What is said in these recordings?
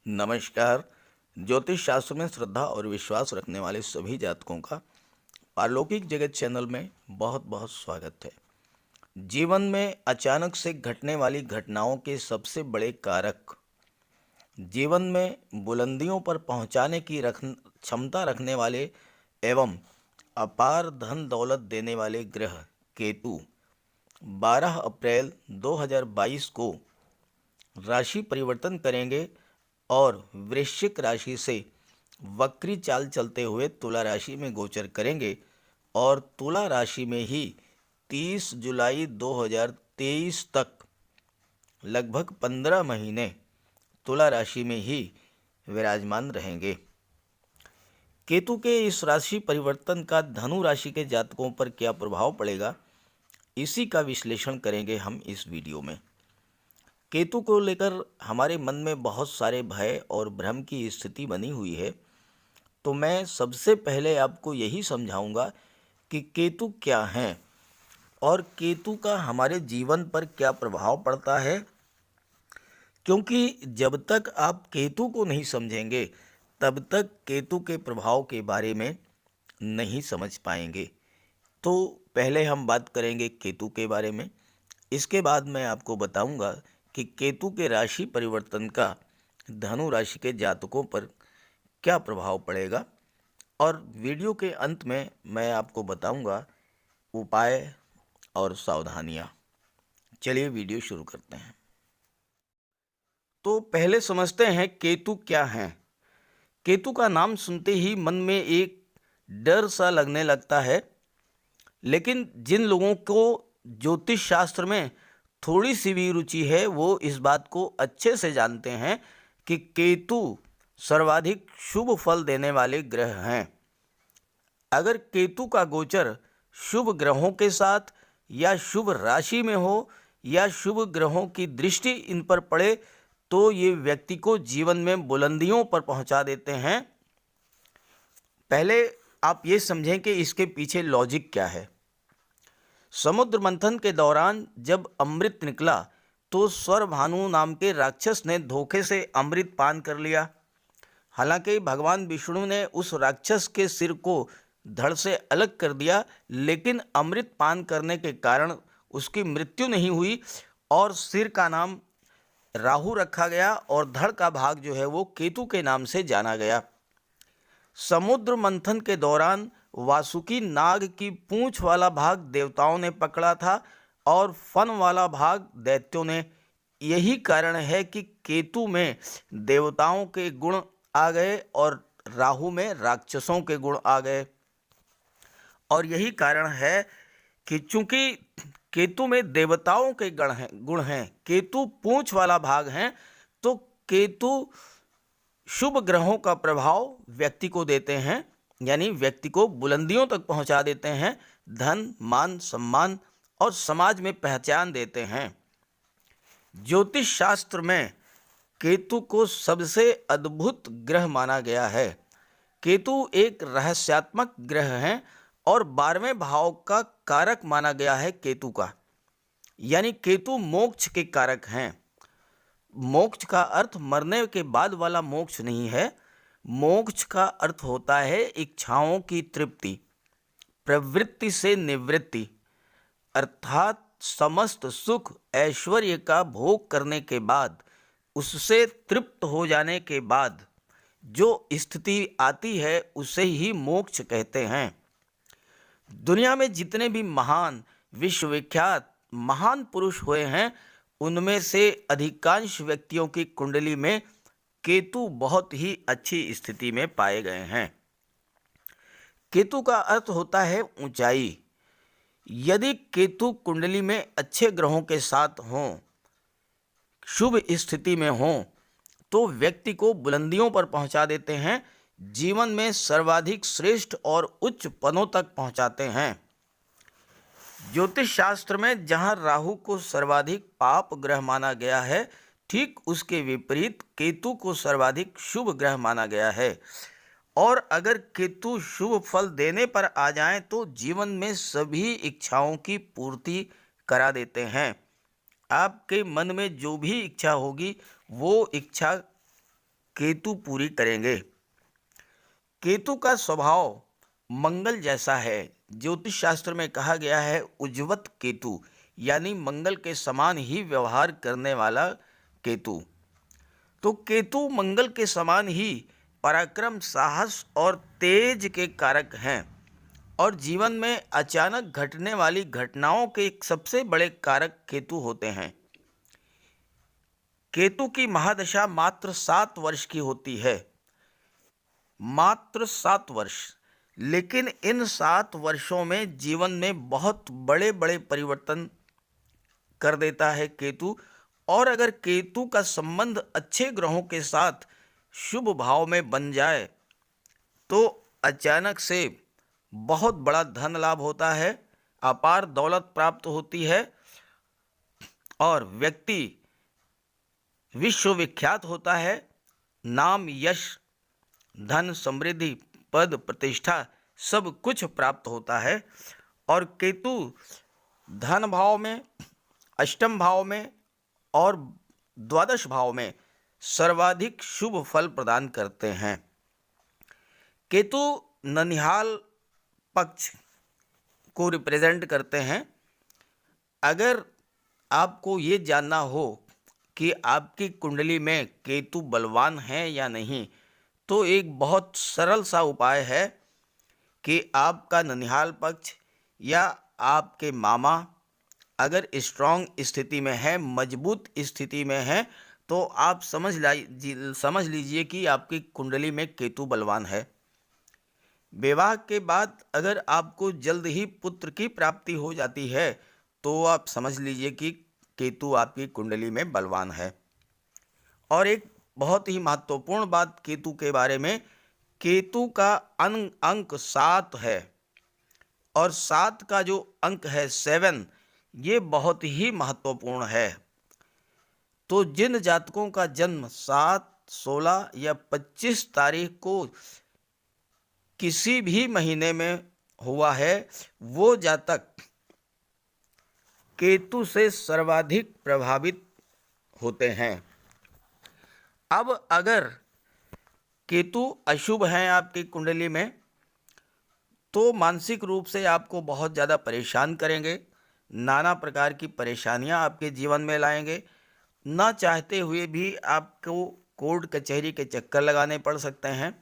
नमस्कार। ज्योतिष शास्त्र में श्रद्धा और विश्वास रखने वाले सभी जातकों का पारलौकिक जगत चैनल में बहुत बहुत स्वागत है। जीवन में अचानक से घटने वाली घटनाओं के सबसे बड़े कारक, जीवन में बुलंदियों पर पहुंचाने की क्षमता रखने वाले एवं अपार धन दौलत देने वाले ग्रह केतु 12 अप्रैल 2022 को राशि परिवर्तन करेंगे और वृश्चिक राशि से वक्री चाल चलते हुए तुला राशि में गोचर करेंगे और तुला राशि में ही 30 जुलाई 2023 तक लगभग 15 महीने तुला राशि में ही विराजमान रहेंगे। केतु के इस राशि परिवर्तन का धनु राशि के जातकों पर क्या प्रभाव पड़ेगा, इसी का विश्लेषण करेंगे हम इस वीडियो में। केतु को लेकर हमारे मन में बहुत सारे भय और भ्रम की स्थिति बनी हुई है, तो मैं सबसे पहले आपको यही समझाऊंगा कि केतु क्या हैं और केतु का हमारे जीवन पर क्या प्रभाव पड़ता है, क्योंकि जब तक आप केतु को नहीं समझेंगे तब तक केतु के प्रभाव के बारे में नहीं समझ पाएंगे। तो पहले हम बात करेंगे केतु के बारे में, इसके बाद मैं आपको बताऊंगा कि केतु के राशि परिवर्तन का धनु राशि के जातकों पर क्या प्रभाव पड़ेगा, और वीडियो के अंत में मैं आपको बताऊंगा उपाय और सावधानियां। चलिए वीडियो शुरू करते हैं। तो पहले समझते हैं केतु क्या हैं। केतु का नाम सुनते ही मन में एक डर सा लगने लगता है, लेकिन जिन लोगों को ज्योतिष शास्त्र में थोड़ी सी भी रुचि है वो इस बात को अच्छे से जानते हैं कि केतु सर्वाधिक शुभ फल देने वाले ग्रह हैं। अगर केतु का गोचर शुभ ग्रहों के साथ या शुभ राशि में हो या शुभ ग्रहों की दृष्टि इन पर पड़े तो ये व्यक्ति को जीवन में बुलंदियों पर पहुंचा देते हैं। पहले आप ये समझें कि इसके पीछे लॉजिक क्या है। समुद्र मंथन के दौरान जब अमृत निकला तो स्वरभानु नाम के राक्षस ने धोखे से अमृत पान कर लिया। हालांकि भगवान विष्णु ने उस राक्षस के सिर को धड़ से अलग कर दिया, लेकिन अमृत पान करने के कारण उसकी मृत्यु नहीं हुई और सिर का नाम राहु रखा गया और धड़ का भाग जो है वो केतु के नाम से जाना गया। समुद्र मंथन के दौरान वासुकी नाग की पूंछ वाला भाग देवताओं ने पकड़ा था और फन वाला भाग दैत्यों ने। यही कारण है कि केतु में देवताओं के गुण आ गए और राहु में राक्षसों के गुण आ गए। और यही कारण है कि चूंकि केतु में देवताओं के गुण हैं, केतु पूंछ वाला भाग हैं, तो केतु शुभ ग्रहों का प्रभाव व्यक्ति को देते हैं, यानी व्यक्ति को बुलंदियों तक पहुंचा देते हैं, धन मान सम्मान और समाज में पहचान देते हैं। ज्योतिष शास्त्र में केतु को सबसे अद्भुत ग्रह माना गया है। केतु एक रहस्यात्मक ग्रह है और 12वें भाव का कारक माना गया है केतु का, यानी केतु मोक्ष के कारक हैं। मोक्ष का अर्थ मरने के बाद वाला मोक्ष नहीं है। मोक्ष का अर्थ होता है इच्छाओं की तृप्ति, प्रवृत्ति से निवृत्ति, अर्थात समस्त सुख ऐश्वर्य का भोग करने के बाद, उससे तृप्त हो जाने के बाद जो स्थिति आती है उसे ही मोक्ष कहते हैं। दुनिया में जितने भी महान विश्वविख्यात महान पुरुष हुए हैं, उनमें से अधिकांश व्यक्तियों की कुंडली में केतु बहुत ही अच्छी स्थिति में पाए गए हैं। केतु का अर्थ होता है ऊंचाई। यदि केतु कुंडली में अच्छे ग्रहों के साथ हों, शुभ स्थिति में हों, तो व्यक्ति को बुलंदियों पर पहुंचा देते हैं, जीवन में सर्वाधिक श्रेष्ठ और उच्च पदों तक पहुंचाते हैं। ज्योतिष शास्त्र में जहां राहु को सर्वाधिक पाप ग्रह माना गया है, ठीक उसके विपरीत केतु को सर्वाधिक शुभ ग्रह माना गया है। और अगर केतु शुभ फल देने पर आ जाएं तो जीवन में सभी इच्छाओं की पूर्ति करा देते हैं। आपके मन में जो भी इच्छा होगी वो इच्छा केतु पूरी करेंगे। केतु का स्वभाव मंगल जैसा है। ज्योतिष शास्त्र में कहा गया है उज्ज्वत केतु, यानी मंगल के समान ही व्यवहार करने वाला केतु। तो केतु मंगल के समान ही पराक्रम, साहस और तेज के कारक हैं और जीवन में अचानक घटने वाली घटनाओं के एक सबसे बड़े कारक केतु होते हैं। केतु की महादशा मात्र 7 वर्ष की होती है, मात्र 7 वर्ष। लेकिन इन 7 वर्षों में जीवन में बहुत बड़े बड़े परिवर्तन कर देता है केतु। और अगर केतु का संबंध अच्छे ग्रहों के साथ शुभ भाव में बन जाए तो अचानक से बहुत बड़ा धन लाभ होता है, अपार दौलत प्राप्त होती है और व्यक्ति विश्वविख्यात होता है। नाम, यश, धन, समृद्धि, पद, प्रतिष्ठा सब कुछ प्राप्त होता है। और केतु धन भाव में, अष्टम भाव में और द्वादश भाव में सर्वाधिक शुभ फल प्रदान करते हैं। केतु ननिहाल पक्ष को रिप्रेजेंट करते हैं। अगर आपको ये जानना हो कि आपकी कुंडली में केतु बलवान है या नहीं, तो एक बहुत सरल सा उपाय है कि आपका ननिहाल पक्ष या आपके मामा अगर स्ट्रांग स्थिति में है, मजबूत स्थिति में है, तो आप समझ लीजिए कि आपकी कुंडली में केतु बलवान है। विवाह के बाद अगर आपको जल्द ही पुत्र की प्राप्ति हो जाती है तो आप समझ लीजिए कि केतु आपकी कुंडली में बलवान है। और एक बहुत ही महत्वपूर्ण बात केतु के बारे में, केतु का अंक 7 है और 7 का जो अंक है 7, ये बहुत ही महत्वपूर्ण है। तो जिन जातकों का जन्म 7, 16 या 25 तारीख को किसी भी महीने में हुआ है, वो जातक केतु से सर्वाधिक प्रभावित होते हैं। अब अगर केतु अशुभ हैं आपकी कुंडली में तो मानसिक रूप से आपको बहुत ज़्यादा परेशान करेंगे, नाना प्रकार की परेशानियां आपके जीवन में लाएंगे। ना चाहते हुए भी आपको कोर्ट कचहरी के चक्कर लगाने पड़ सकते हैं,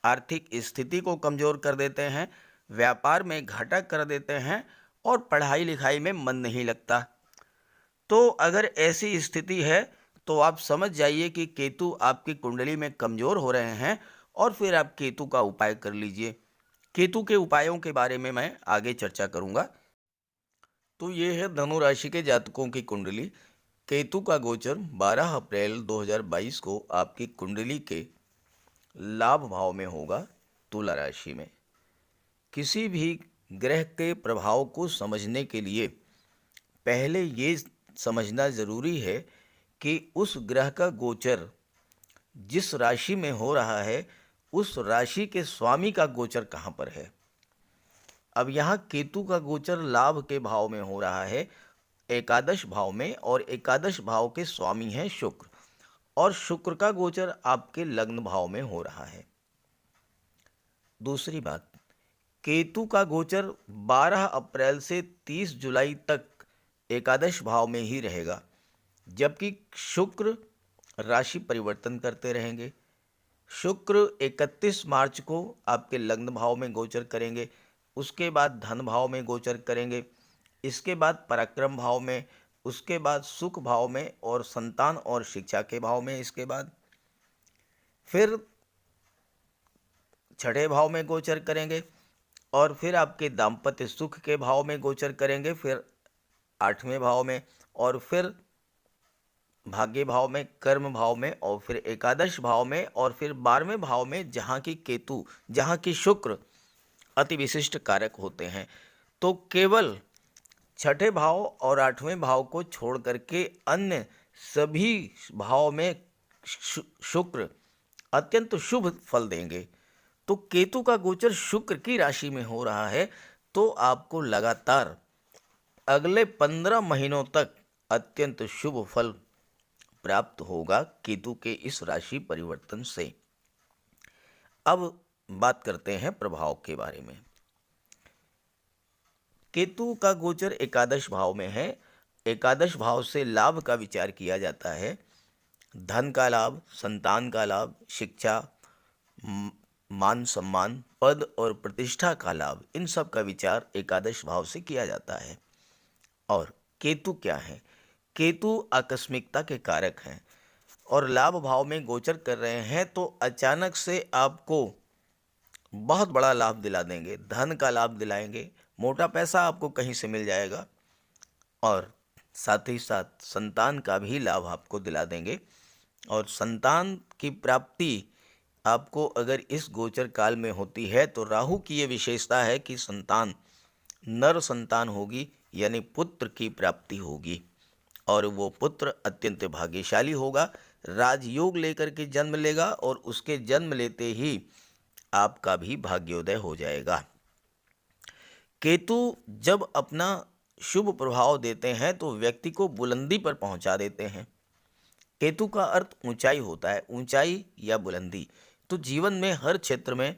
आर्थिक स्थिति को कमज़ोर कर देते हैं, व्यापार में घाटा कर देते हैं और पढ़ाई लिखाई में मन नहीं लगता। तो अगर ऐसी स्थिति है तो आप समझ जाइए कि केतु आपकी कुंडली में कमज़ोर हो रहे हैं और फिर आप केतु का उपाय कर लीजिए। केतु के उपायों के बारे में मैं आगे चर्चा करूंगा। तो ये है धनु राशि के जातकों की कुंडली। केतु का गोचर 12 अप्रैल 2022 को आपकी कुंडली के लाभ भाव में होगा, तुला राशि में। किसी भी ग्रह के प्रभाव को समझने के लिए पहले ये समझना ज़रूरी है कि उस ग्रह का गोचर जिस राशि में हो रहा है उस राशि के स्वामी का गोचर कहाँ पर है। अब यहाँ केतु का गोचर लाभ के भाव में हो रहा है, एकादश भाव में, और एकादश भाव के स्वामी हैं शुक्र, और शुक्र का गोचर आपके लग्न भाव में हो रहा है। दूसरी बात, केतु का गोचर 12 अप्रैल से 30 जुलाई तक एकादश भाव में ही रहेगा, जबकि शुक्र राशि परिवर्तन करते रहेंगे। शुक्र 31 मार्च को आपके लग्न भाव में गोचर करेंगे, उसके बाद धन भाव में गोचर करेंगे, इसके बाद पराक्रम भाव में, उसके बाद सुख भाव में और संतान और शिक्षा के भाव में, इसके बाद फिर छठे भाव में गोचर करेंगे और फिर आपके दाम्पत्य सुख के भाव में गोचर करेंगे, फिर 8वें भाव में और फिर भाग्य भाव में, कर्म भाव में और फिर एकादश भाव में और फिर 12वें भाव में, जहाँ की केतु, जहाँ की शुक्र अति विशिष्ट कारक होते हैं। तो केवल छठे भाव और 8वें भाव को छोड़ करके अन्य सभी भाव में शुक्र अत्यंत शुभ फल देंगे। तो केतु का गोचर शुक्र की राशि में हो रहा है, तो आपको लगातार अगले 15 महीनों तक अत्यंत शुभ फल प्राप्त होगा केतु के इस राशि परिवर्तन से। अब बात करते हैं प्रभाव के बारे में। केतु का गोचर एकादश भाव में है। एकादश भाव से लाभ का विचार किया जाता है। धन का लाभ, संतान का लाभ, शिक्षा, म- मान सम्मान, पद और प्रतिष्ठा का लाभ, इन सब का विचार एकादश भाव से किया जाता है। और केतु क्या है? केतु आकस्मिकता के कारक हैं और लाभ भाव में गोचर कर रहे हैं तो अचानक से आपको बहुत बड़ा लाभ दिला देंगे। धन का लाभ दिलाएंगे, मोटा पैसा आपको कहीं से मिल जाएगा और साथ ही साथ संतान का भी लाभ आपको दिला देंगे। और संतान की प्राप्ति आपको अगर इस गोचर काल में होती है तो राहु की ये विशेषता है कि संतान नर संतान होगी, यानी पुत्र की प्राप्ति होगी और वो पुत्र अत्यंत भाग्यशाली होगा, राजयोग लेकर के जन्म लेगा और उसके जन्म लेते ही आपका भी भाग्योदय हो जाएगा। केतु जब अपना शुभ प्रभाव देते हैं तो व्यक्ति को बुलंदी पर पहुंचा देते हैं। केतु का अर्थ ऊंचाई होता है, ऊंचाई या बुलंदी। तो जीवन में हर क्षेत्र में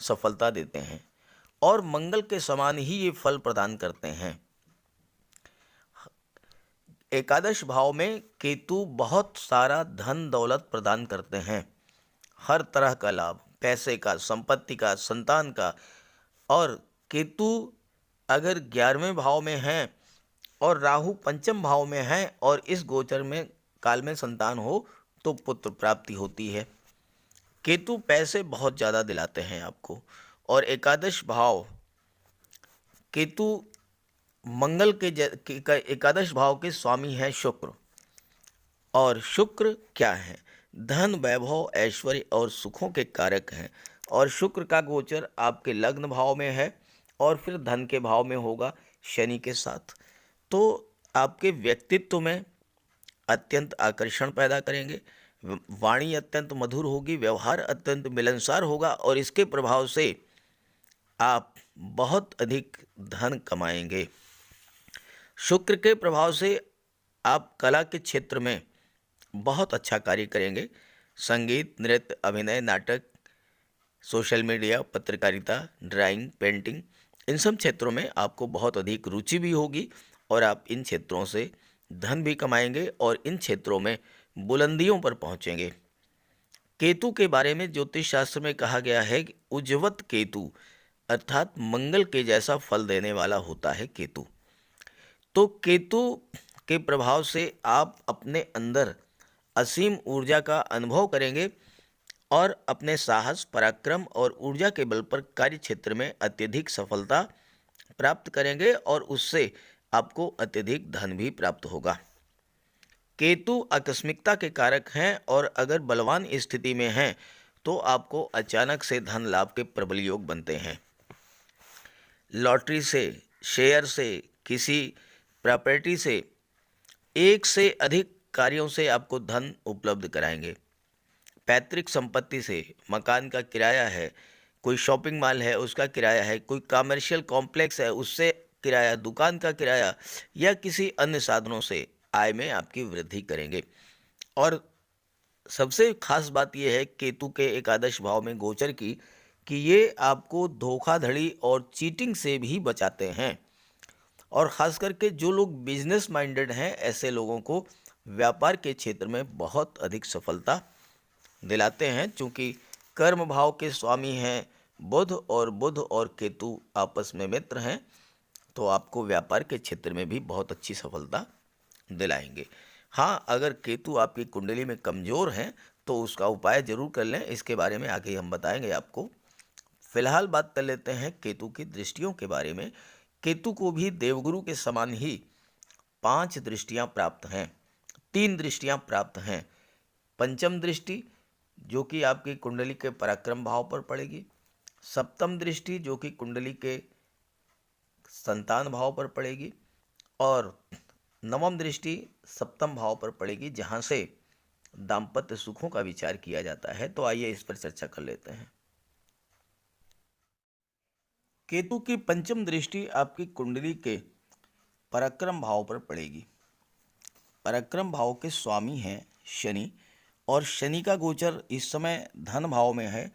सफलता देते हैं और मंगल के समान ही ये फल प्रदान करते हैं। एकादश भाव में केतु बहुत सारा धन दौलत प्रदान करते हैं, हर तरह का लाभ, पैसे का, संपत्ति का, संतान का। और केतु अगर 11वें भाव में हैं और राहु पंचम भाव में है और इस गोचर में काल में संतान हो तो पुत्र प्राप्ति होती है। केतु पैसे बहुत ज़्यादा दिलाते हैं आपको। और एकादश भाव, केतु मंगल के एकादश भाव के स्वामी हैं शुक्र। और शुक्र क्या है? धन, वैभव, ऐश्वर्य और सुखों के कारक हैं। और शुक्र का गोचर आपके लग्न भाव में है और फिर धन के भाव में होगा शनि के साथ। तो आपके व्यक्तित्व में अत्यंत आकर्षण पैदा करेंगे, वाणी अत्यंत मधुर होगी, व्यवहार अत्यंत मिलनसार होगा और इसके प्रभाव से आप बहुत अधिक धन कमाएंगे। शुक्र के प्रभाव से आप कला के क्षेत्र में बहुत अच्छा कार्य करेंगे। संगीत, नृत्य, अभिनय, नाटक, सोशल मीडिया, पत्रकारिता, ड्राइंग, पेंटिंग, इन सब क्षेत्रों में आपको बहुत अधिक रुचि भी होगी और आप इन क्षेत्रों से धन भी कमाएंगे और इन क्षेत्रों में बुलंदियों पर पहुंचेंगे। केतु के बारे में ज्योतिष शास्त्र में कहा गया है कि उज्जवत केतु, अर्थात मंगल के जैसा फल देने वाला होता है केतु। तो केतु के प्रभाव से आप अपने अंदर असीम ऊर्जा का अनुभव करेंगे और अपने साहस, पराक्रम और ऊर्जा के बल पर कार्य क्षेत्र में अत्यधिक सफलता प्राप्त करेंगे और उससे आपको अत्यधिक धन भी प्राप्त होगा। केतु आकस्मिकता के कारक हैं और अगर बलवान स्थिति में हैं तो आपको अचानक से धन लाभ के प्रबल योग बनते हैं। लॉटरी से, शेयर से, किसी प्रॉपर्टी से, एक से अधिक कार्यों से आपको धन उपलब्ध कराएंगे। पैतृक संपत्ति से, मकान का किराया है, कोई शॉपिंग मॉल है उसका किराया है, कोई कमर्शियल कॉम्प्लेक्स है उससे किराया, दुकान का किराया या किसी अन्य साधनों से आय में आपकी वृद्धि करेंगे। और सबसे खास बात यह है केतु के एकादश भाव में गोचर की कि ये आपको धोखाधड़ी और चीटिंग से भी बचाते हैं। और ख़ास करके जो लोग बिजनेस माइंडेड हैं ऐसे लोगों को व्यापार के क्षेत्र में बहुत अधिक सफलता दिलाते हैं, क्योंकि कर्म भाव के स्वामी हैं बुध और बुध और केतु आपस में मित्र हैं, तो आपको व्यापार के क्षेत्र में भी बहुत अच्छी सफलता दिलाएंगे। हाँ, अगर केतु आपकी कुंडली में कमज़ोर हैं तो उसका उपाय जरूर कर लें, इसके बारे में आगे हम बताएंगे आपको। फिलहाल बात कर लेते हैं केतु की दृष्टियों के बारे में। केतु को भी देवगुरु के समान ही 5 दृष्टियां प्राप्त हैं, 3 दृष्टियां प्राप्त हैं। पंचम दृष्टि जो कि आपकी कुंडली के पराक्रम भाव पर पड़ेगी, सप्तम दृष्टि जो कि कुंडली के संतान भाव पर पड़ेगी और नवम दृष्टि सप्तम भाव पर पड़ेगी, जहां से दाम्पत्य सुखों का विचार किया जाता है। तो आइए इस पर चर्चा कर लेते हैं। केतु की पंचम दृष्टि आपकी कुंडली के पराक्रम भाव पर पड़ेगी। पराक्रम भाव के स्वामी हैं शनि, और शनि का गोचर इस समय धन भाव में है,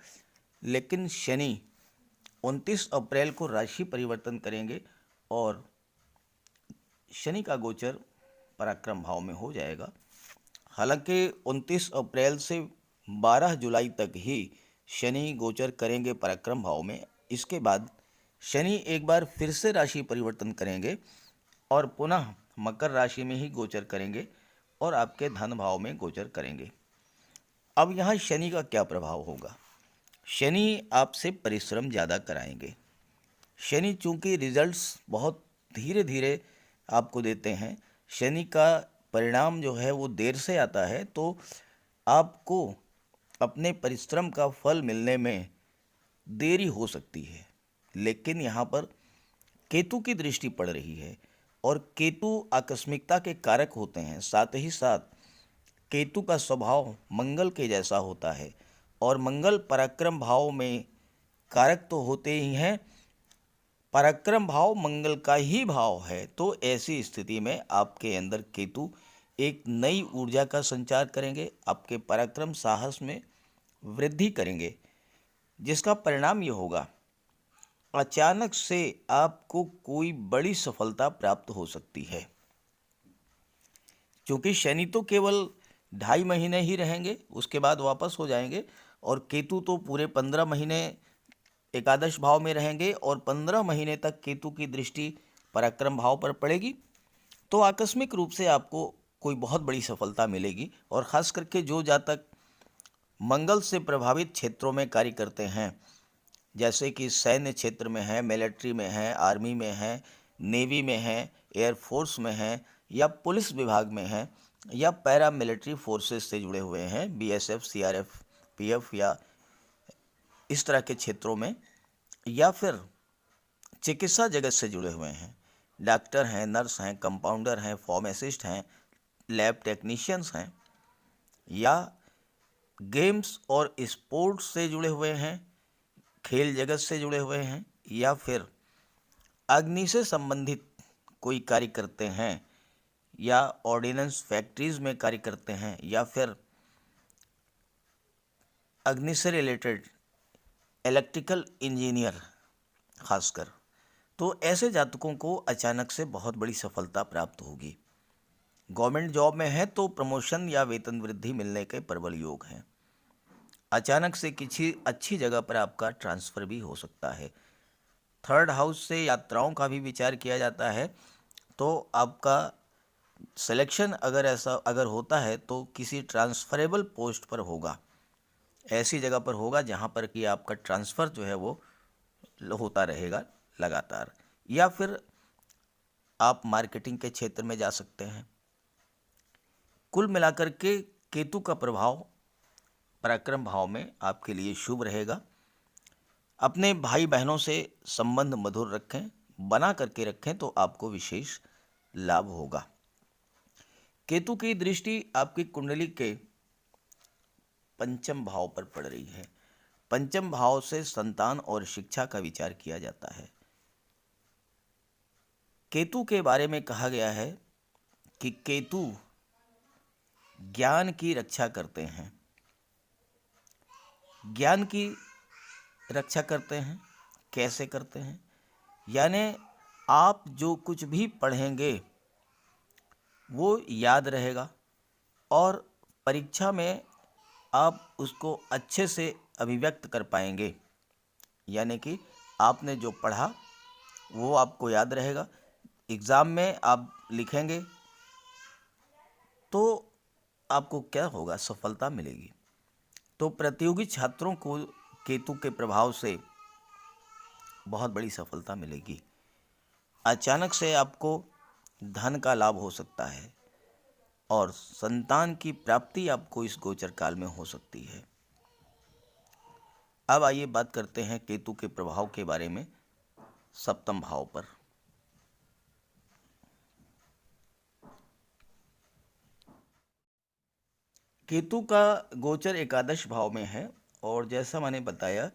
लेकिन शनि 29 अप्रैल को राशि परिवर्तन करेंगे और शनि का गोचर पराक्रम भाव में हो जाएगा। हालांकि 29 अप्रैल से 12 जुलाई तक ही शनि गोचर करेंगे पराक्रम भाव में। इसके बाद शनि एक बार फिर से राशि परिवर्तन करेंगे और पुनः मकर राशि में ही गोचर करेंगे और आपके धन भाव में गोचर करेंगे। अब यहाँ शनि का क्या प्रभाव होगा? शनि आपसे परिश्रम ज़्यादा कराएंगे। शनि चूंकि रिजल्ट्स बहुत धीरे धीरे आपको देते हैं, शनि का परिणाम जो है वो देर से आता है, तो आपको अपने परिश्रम का फल मिलने में देरी हो सकती है। लेकिन यहाँ पर केतु की दृष्टि पड़ रही है और केतु आकस्मिकता के कारक होते हैं। साथ ही साथ केतु का स्वभाव मंगल के जैसा होता है और मंगल पराक्रम भाव में कारक तो होते ही हैं, पराक्रम भाव मंगल का ही भाव है। तो ऐसी स्थिति में आपके अंदर केतु एक नई ऊर्जा का संचार करेंगे, आपके पराक्रम साहस में वृद्धि करेंगे, जिसका परिणाम ये होगा अचानक से आपको कोई बड़ी सफलता प्राप्त हो सकती है। क्योंकि शनि तो केवल 2.5 महीने ही रहेंगे, उसके बाद वापस हो जाएंगे, और केतु तो पूरे 15 महीने एकादश भाव में रहेंगे और 15 महीने तक केतु की दृष्टि पराक्रम भाव पर पड़ेगी। तो आकस्मिक रूप से आपको कोई बहुत बड़ी सफलता मिलेगी। और ख़ास करके जो जातक मंगल से प्रभावित क्षेत्रों में कार्य करते हैं, जैसे कि सैन्य क्षेत्र में है, मिलिट्री में है, आर्मी में है, नेवी में है, एयरफोर्स में है, या पुलिस विभाग में है, या पैरा मिलिट्री फोर्सेस से जुड़े हुए हैं, बीएसएफ, सीआरएफ, पीएफ या इस तरह के क्षेत्रों में, या फिर चिकित्सा जगत से जुड़े हुए हैं, डॉक्टर हैं, नर्स हैं, कंपाउंडर हैं, फार्मासिस्ट हैं, लैब टेक्नीशियंस हैं, या गेम्स और स्पोर्ट्स से जुड़े हुए हैं, खेल जगत से जुड़े हुए हैं, या फिर अग्नि से संबंधित कोई कार्य करते हैं, या ऑर्डिनेंस फैक्ट्रीज में कार्य करते हैं, या फिर अग्नि से रिलेटेड इलेक्ट्रिकल इंजीनियर खासकर, तो ऐसे जातकों को अचानक से बहुत बड़ी सफलता प्राप्त होगी। गवर्नमेंट जॉब में है तो प्रमोशन या वेतन वृद्धि मिलने के प्रबल योग हैं। अचानक से किसी अच्छी जगह पर आपका ट्रांसफ़र भी हो सकता है। थर्ड हाउस से यात्राओं का भी विचार किया जाता है, तो आपका सिलेक्शन अगर होता है तो किसी ट्रांसफरेबल पोस्ट पर होगा, ऐसी जगह पर होगा जहां पर कि आपका ट्रांसफ़र जो है वो होता रहेगा लगातार, या फिर आप मार्केटिंग के क्षेत्र में जा सकते हैं। कुल मिलाकर के केतु का प्रभाव पराक्रम भाव में आपके लिए शुभ रहेगा। अपने भाई बहनों से संबंध मधुर रखें, बना करके रखें, तो आपको विशेष लाभ होगा। केतु की दृष्टि आपकी कुंडली के पंचम भाव पर पड़ रही है। पंचम भाव से संतान और शिक्षा का विचार किया जाता है। केतु के बारे में कहा गया है कि केतु ज्ञान की रक्षा करते हैं। ज्ञान की रक्षा करते हैं, कैसे करते हैं? यानी आप जो कुछ भी पढ़ेंगे वो याद रहेगा और परीक्षा में आप उसको अच्छे से अभिव्यक्त कर पाएंगे। यानी कि आपने जो पढ़ा वो आपको याद रहेगा, एग्ज़ाम में आप लिखेंगे तो आपको क्या होगा, सफलता मिलेगी। तो प्रतियोगी छात्रों को केतु के प्रभाव से बहुत बड़ी सफलता मिलेगी। अचानक से आपको धन का लाभ हो सकता है और संतान की प्राप्ति आपको इस गोचर काल में हो सकती है। अब आइए बात करते हैं केतु के प्रभाव के बारे में सप्तम भाव पर। केतु का गोचर एकादश भाव में है और जैसा मैंने बताया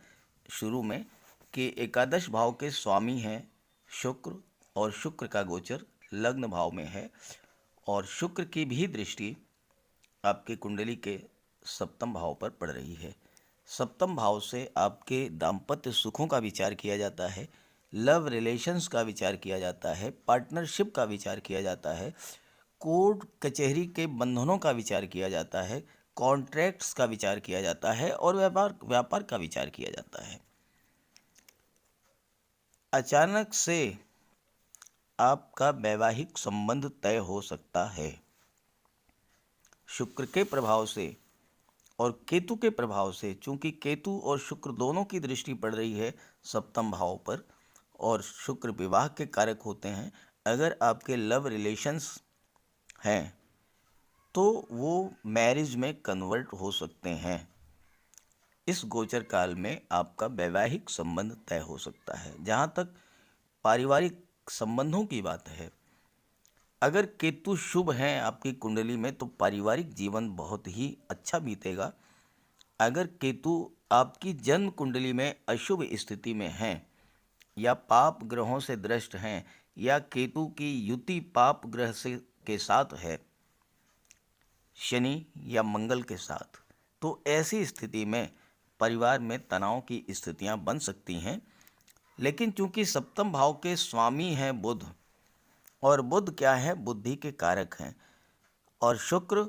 शुरू में कि एकादश भाव के स्वामी हैं शुक्र, और शुक्र का गोचर लग्न भाव में है और शुक्र की भी दृष्टि आपके कुंडली के सप्तम भाव पर पड़ रही है। सप्तम भाव से आपके दाम्पत्य सुखों का विचार किया जाता है, लव रिलेशंस का विचार किया जाता है, पार्टनरशिप का विचार किया जाता है, कोर्ट कचहरी के बंधनों का विचार किया जाता है, कॉन्ट्रैक्ट्स का विचार किया जाता है और व्यापार का विचार किया जाता है। अचानक से आपका वैवाहिक संबंध तय हो सकता है। शुक्र के प्रभाव से और केतु के प्रभाव से, चूंकि केतु और शुक्र दोनों की दृष्टि पड़ रही है सप्तम भाव पर और शुक्र विवाह के कारक होते हैं, अगर आपके लव रिलेशंस हैं तो वो मैरिज में कन्वर्ट हो सकते हैं। इस गोचर काल में आपका वैवाहिक संबंध तय हो सकता है। जहाँ तक पारिवारिक संबंधों की बात है, अगर केतु शुभ हैं आपकी कुंडली में तो पारिवारिक जीवन बहुत ही अच्छा बीतेगा। अगर केतु आपकी जन्म कुंडली में अशुभ स्थिति में हैं या पाप ग्रहों से दृष्ट हैं या केतु की युति पाप ग्रह से के साथ है, शनि या मंगल के साथ, तो ऐसी स्थिति में परिवार में तनाव की स्थितियां बन सकती हैं। लेकिन चूंकि सप्तम भाव के स्वामी हैं बुध, और बुध क्या है, बुद्धि के कारक हैं, और शुक्र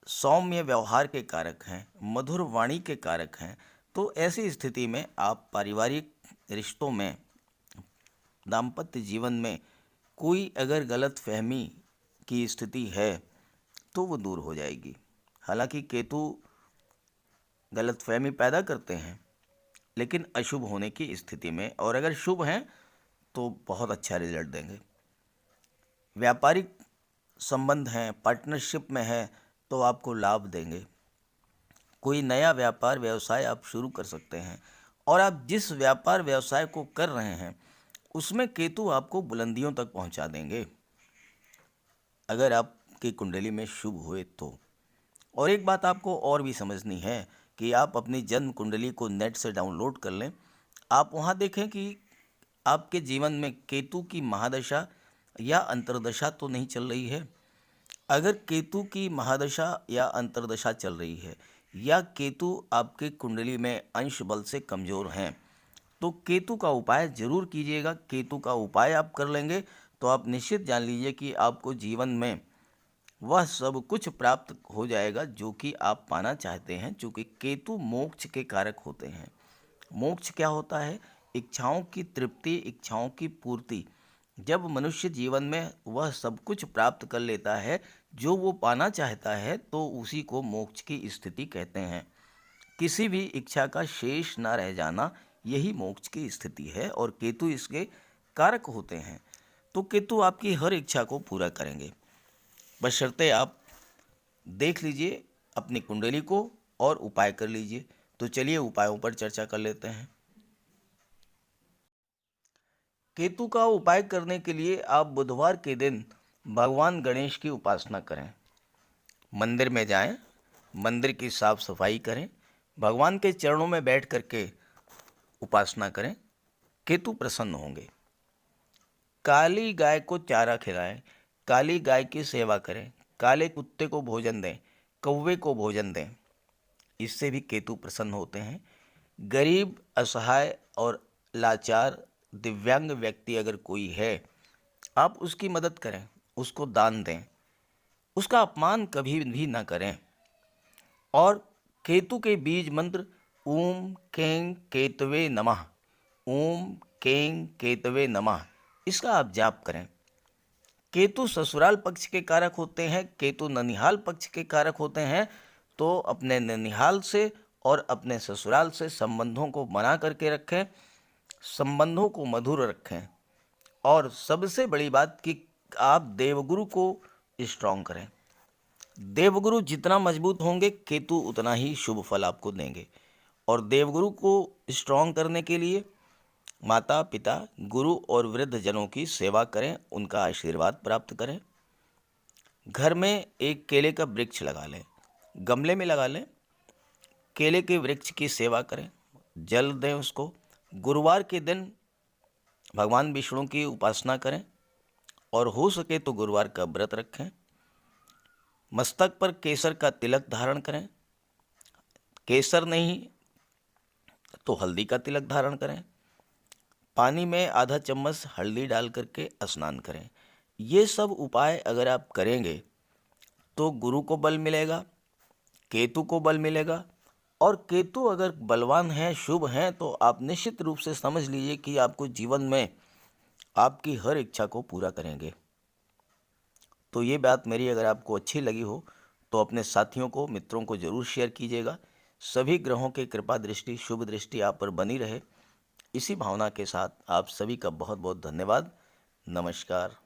सौम्य व्यवहार के कारक हैं, मधुर वाणी के कारक हैं, तो ऐसी स्थिति में आप पारिवारिक रिश्तों में, दाम्पत्य जीवन में कोई अगर गलत फहमी की स्थिति है तो वो दूर हो जाएगी। हालांकि केतु गलत फहमी पैदा करते हैं लेकिन अशुभ होने की स्थिति में, और अगर शुभ हैं तो बहुत अच्छा रिजल्ट देंगे। व्यापारिक संबंध हैं, पार्टनरशिप में है तो आपको लाभ देंगे। कोई नया व्यापार व्यवसाय आप शुरू कर सकते हैं, और आप जिस व्यापार व्यवसाय को कर रहे हैं उसमें केतु आपको बुलंदियों तक पहुंचा देंगे अगर आपकी कुंडली में शुभ हुए तो। और एक बात आपको और भी समझनी है कि आप अपनी जन्म कुंडली को नेट से डाउनलोड कर लें। आप वहां देखें कि आपके जीवन में केतु की महादशा या अंतर्दशा तो नहीं चल रही है। अगर केतु की महादशा या अंतर्दशा चल रही है या केतु आपके कुंडली में अंश बल से कमज़ोर हैं तो केतु का उपाय जरूर कीजिएगा। केतु का उपाय आप कर लेंगे तो आप निश्चित जान लीजिए कि आपको जीवन में वह सब कुछ प्राप्त हो जाएगा जो कि आप पाना चाहते हैं, क्योंकि केतु मोक्ष के कारक होते हैं। मोक्ष क्या होता है? इच्छाओं की तृप्ति, इच्छाओं की पूर्ति। जब मनुष्य जीवन में वह सब कुछ प्राप्त कर लेता है जो वो पाना चाहता है तो उसी को मोक्ष की स्थिति कहते हैं। किसी भी इच्छा का शेष न रह जाना, यही मोक्ष की स्थिति है, और केतु इसके कारक होते हैं। तो केतु आपकी हर इच्छा को पूरा करेंगे, बशर्ते आप देख लीजिए अपनी कुंडली को और उपाय कर लीजिए। तो चलिए उपायों पर चर्चा कर लेते हैं। केतु का उपाय करने के लिए आप बुधवार के दिन भगवान गणेश की उपासना करें। मंदिर में जाएं, मंदिर की साफ सफाई करें, भगवान के चरणों में बैठ करके उपासना करें, केतु प्रसन्न होंगे। काली गाय को चारा खिलाएं, काली गाय की सेवा करें, काले कुत्ते को भोजन दें, कौवे को भोजन दें, इससे भी केतु प्रसन्न होते हैं। गरीब, असहाय और लाचार दिव्यांग व्यक्ति अगर कोई है, आप उसकी मदद करें, उसको दान दें, उसका अपमान कभी भी ना करें। और केतु के बीज मंत्र ओम कें केतवे नमः, ओम कें केतवे नमः, इसका आप जाप करें। केतु ससुराल पक्ष के कारक होते हैं, केतु ननिहाल पक्ष के कारक होते हैं। तो अपने ननिहाल से और अपने ससुराल से संबंधों को बना करके रखें, संबंधों को मधुर रखें, और सबसे बड़ी बात कि आप देवगुरु को स्ट्रॉन्ग करें। देवगुरु जितना मजबूत होंगे केतु उतना ही शुभ फल आपको देंगे। और देवगुरु को स्ट्रॉन्ग करने के लिए माता पिता, गुरु और वृद्ध जनों की सेवा करें, उनका आशीर्वाद प्राप्त करें। घर में एक केले का वृक्ष लगा लें, गमले में लगा लें, केले के वृक्ष की सेवा करें, जल दें उसको। गुरुवार के दिन भगवान विष्णु की उपासना करें और हो सके तो गुरुवार का व्रत रखें। मस्तक पर केसर का तिलक धारण करें। केसर नहीं तो हल्दी का तिलक धारण करें। पानी में आधा चम्मच हल्दी डाल करके स्नान करें। ये सब उपाय अगर आप करेंगे तो गुरु को बल मिलेगा, केतु को बल मिलेगा। और केतु अगर बलवान है, शुभ हैं, तो आप निश्चित रूप से समझ लीजिए कि आपको जीवन में आपकी हर इच्छा को पूरा करेंगे। तो ये बात मेरी अगर आपको अच्छी लगी हो तो अपने साथियों को, मित्रों को ज़रूर शेयर कीजिएगा। सभी ग्रहों की कृपा दृष्टि, शुभ दृष्टि आप पर बनी रहे, इसी भावना के साथ आप सभी का बहुत बहुत धन्यवाद। नमस्कार।